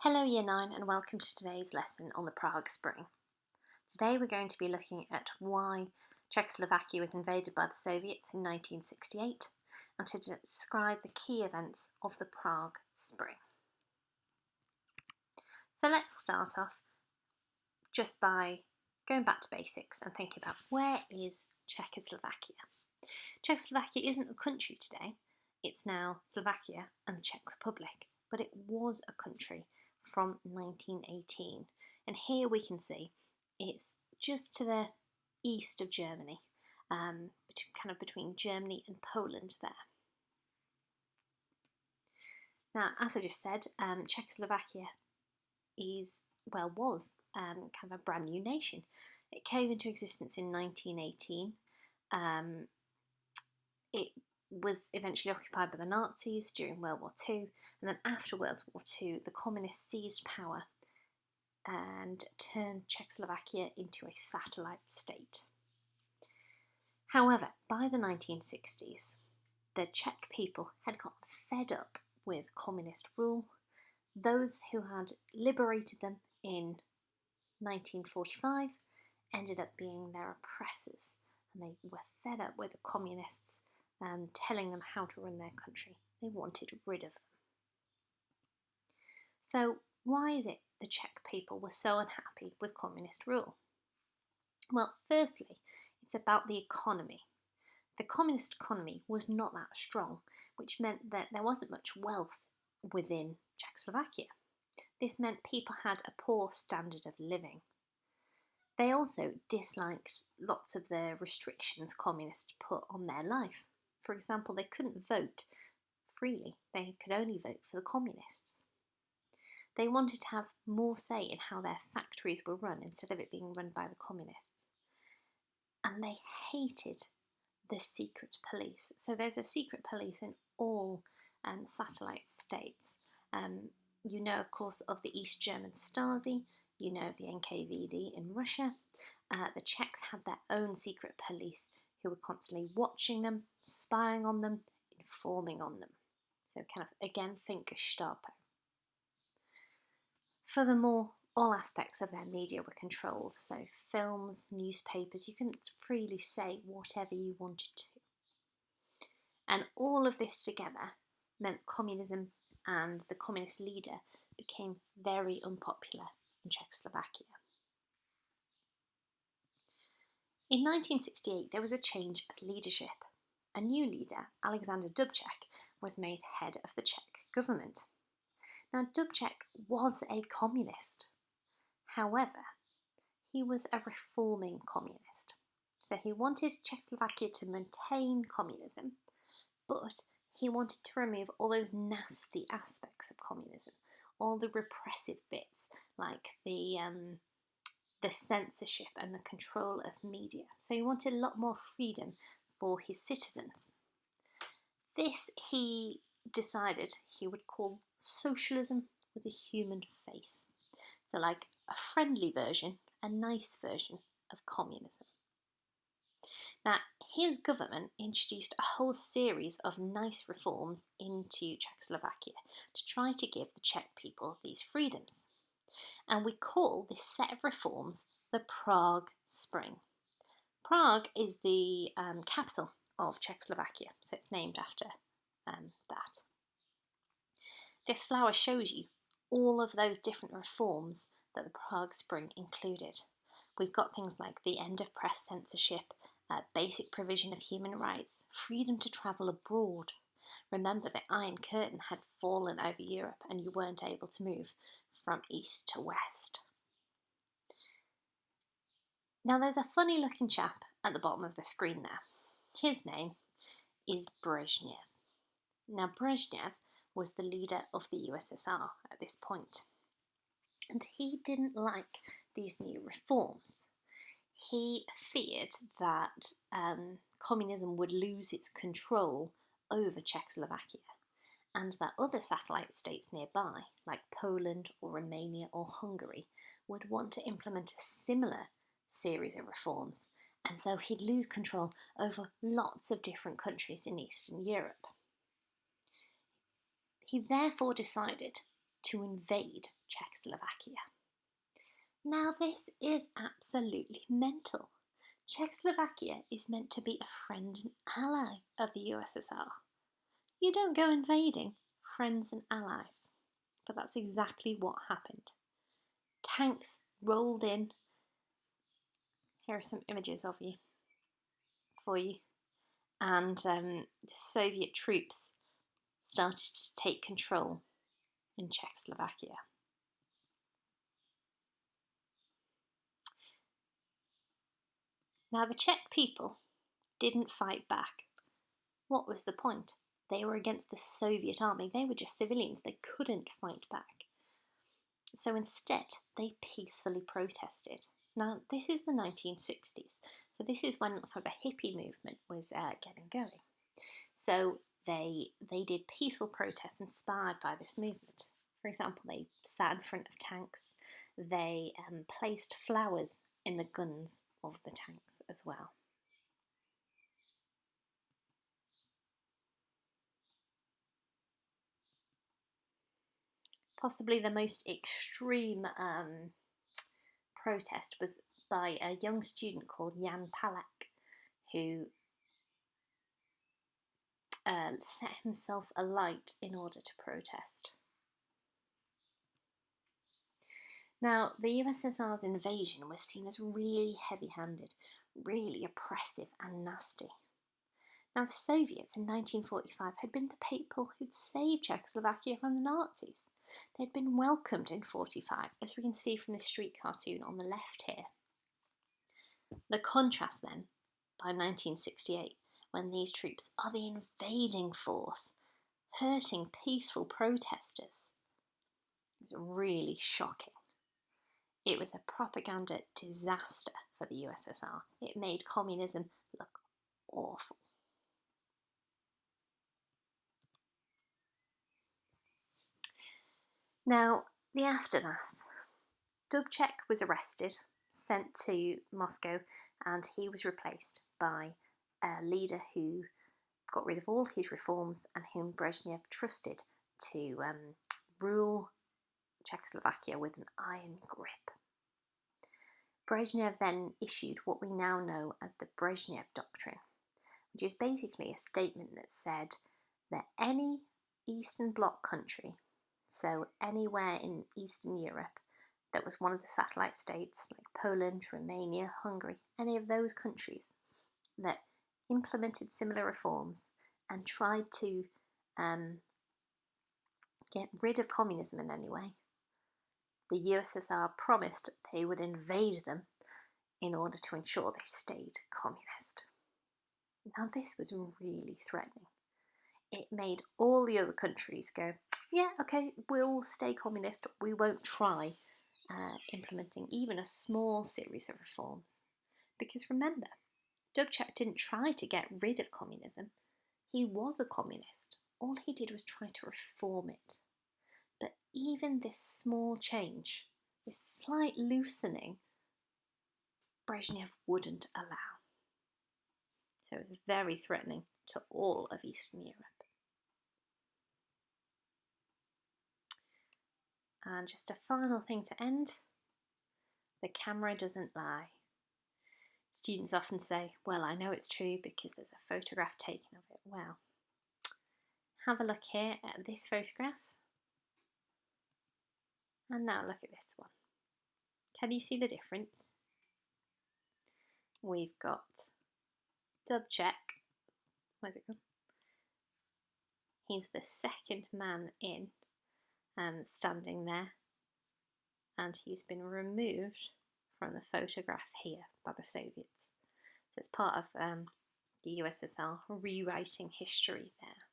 Hello Year 9 and welcome to today's lesson on the Prague Spring. Today we're going to be looking at why Czechoslovakia was invaded by the Soviets in 1968 and to describe the key events of the Prague Spring. So let's start off just by going back to basics and thinking about where is Czechoslovakia. Czechoslovakia isn't a country today, it's now Slovakia and the Czech Republic, but it was a country from 1918, and here we can see it's just to the east of Germany, between Germany and Poland there. Now, as I just said, Czechoslovakia was a brand new nation. It came into existence in 1918. It was eventually occupied by the Nazis during World War II, and then after World War II, the communists seized power and turned Czechoslovakia into a satellite state. However, by the 1960s, the Czech people had got fed up with communist rule. Those who had liberated them in 1945 ended up being their oppressors, and they were fed up with the communists telling them how to run their country. They wanted rid of them. So why is it the Czech people were so unhappy with communist rule? Well, firstly, it's about the economy. The communist economy was not that strong, which meant that there wasn't much wealth within Czechoslovakia. This meant people had a poor standard of living. They also disliked lots of the restrictions communists put on their life. For example, they couldn't vote freely. They could only vote for the communists. They wanted to have more say in how their factories were run instead of it being run by the communists. And they hated the secret police. So there's a secret police in all satellite states. You know, of course, of the East German Stasi. You know of the NKVD in Russia. The Czechs had their own secret police who were constantly watching them, spying on them, informing on them. So again, think Gestapo. Furthermore, all aspects of their media were controlled, so films, newspapers, you couldn't freely say whatever you wanted to. And all of this together meant communism and the communist leader became very unpopular in Czechoslovakia. In 1968, there was a change of leadership. A new leader, Alexander Dubček, was made head of the Czech government. Now, Dubček was a communist. However, he was a reforming communist. So he wanted Czechoslovakia to maintain communism, but he wanted to remove all those nasty aspects of communism, all the repressive bits, like the censorship and the control of media. So he wanted a lot more freedom for his citizens. This he decided he would call socialism with a human face. So like a friendly version, a nice version of communism. Now, his government introduced a whole series of nice reforms into Czechoslovakia to try to give the Czech people these freedoms. And we call this set of reforms the Prague Spring. Prague is the capital of Czechoslovakia, so it's named after that. This flower shows you all of those different reforms that the Prague Spring included. We've got things like the end of press censorship, basic provision of human rights, freedom to travel abroad. Remember, the Iron Curtain had fallen over Europe and you weren't able to move from east to west. Now, there's a funny looking chap at the bottom of the screen there. His name is Brezhnev. Now, Brezhnev was the leader of the USSR at this point, and he didn't like these new reforms. He feared that communism would lose its control over Czechoslovakia, and that other satellite states nearby, like Poland or Romania or Hungary, would want to implement a similar series of reforms, and so he'd lose control over lots of different countries in Eastern Europe. He therefore decided to invade Czechoslovakia. Now this is absolutely mental. Czechoslovakia is meant to be a friend and ally of the USSR. You don't go invading friends and allies. But that's exactly what happened. Tanks rolled in. Here are some images for you. And the Soviet troops started to take control in Czechoslovakia. Now the Czech people didn't fight back. What was the point? They were against the Soviet army. They were just civilians. They couldn't fight back. So instead, they peacefully protested. Now, this is the 1960s. So this is when the hippie movement was getting going. So they did peaceful protests inspired by this movement. For example, they sat in front of tanks. They placed flowers in the guns of the tanks as well. Possibly the most extreme protest was by a young student called Jan Palach, who set himself alight in order to protest. Now, the USSR's invasion was seen as really heavy-handed, really oppressive and nasty. Now, the Soviets in 1945 had been the people who'd saved Czechoslovakia from the Nazis. They'd been welcomed in 1945, as we can see from the street cartoon on the left here. The contrast then, by 1968, when these troops are the invading force, hurting peaceful protesters, was really shocking. It was a propaganda disaster for the USSR. It made communism look awful. Now, the aftermath. Dubček was arrested, sent to Moscow, and he was replaced by a leader who got rid of all his reforms and whom Brezhnev trusted to rule Czechoslovakia with an iron grip. Brezhnev then issued what we now know as the Brezhnev Doctrine, which is basically a statement that said that any Eastern Bloc country, so anywhere in Eastern Europe that was one of the satellite states like Poland, Romania, Hungary, any of those countries that implemented similar reforms and tried to get rid of communism in any way, the USSR promised they would invade them in order to ensure they stayed communist. Now this was really threatening. It made all the other countries go, yeah, okay, we'll stay communist, we won't try implementing even a small series of reforms. Because remember, Dubček didn't try to get rid of communism. He was a communist. All he did was try to reform it. But even this small change, this slight loosening, Brezhnev wouldn't allow. So it was very threatening to all of Eastern Europe. And just a final thing to end, the camera doesn't lie. Students often say, well, I know it's true because there's a photograph taken of it. Well, have a look here at this photograph. And now look at this one. Can you see the difference? We've got Dubček. Where's it gone? He's the second man in, standing there. And he's been removed from the photograph here by the Soviets. So it's part of the USSR rewriting history there.